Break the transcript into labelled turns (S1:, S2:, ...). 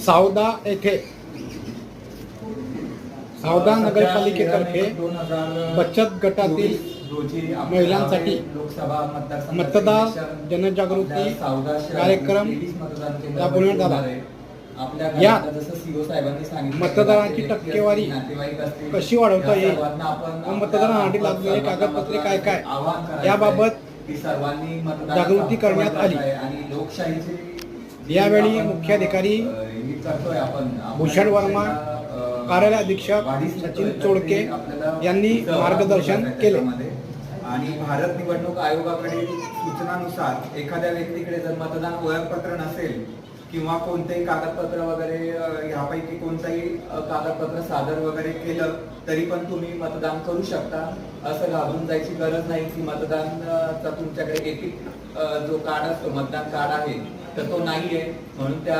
S1: सावदा येथे सावदा नगरपालिकेतर्फे बचत गटातील महिलांसाठी मतदार जनजागृती कार्यक्रम राबवण्यात आला। यात मतदारांची टक्केवारी कशी वाढवता येईल व मतदारांसाठी लागलेली कागदपत्रे काय काय याबाबत जागृती करण्यात आली। यावेळी मुख्याधिकारी भूषण वर्मा, कार्यालय अधीक्षक सचिन चोडके यांनी मार्गदर्शन केले।
S2: आणि भारत निवडणूक आयोगाकडील सूचनानुसार एखाद्या व्यक्तीकडे जर मतदान ओळखपत्र नसेल किंवा कोणतेही कागदपत्र वगैरे यापैकी कोणताही कागदपत्र सादर वगैरे केलं तरी पण तुम्ही मतदान करू शकता। असं घाबरून जायची गरज नाही की मतदानचा तुमच्याकडे एक जो कार्ड असतो मतदान कार्ड आहे तर तो नाहीये म्हणून त्या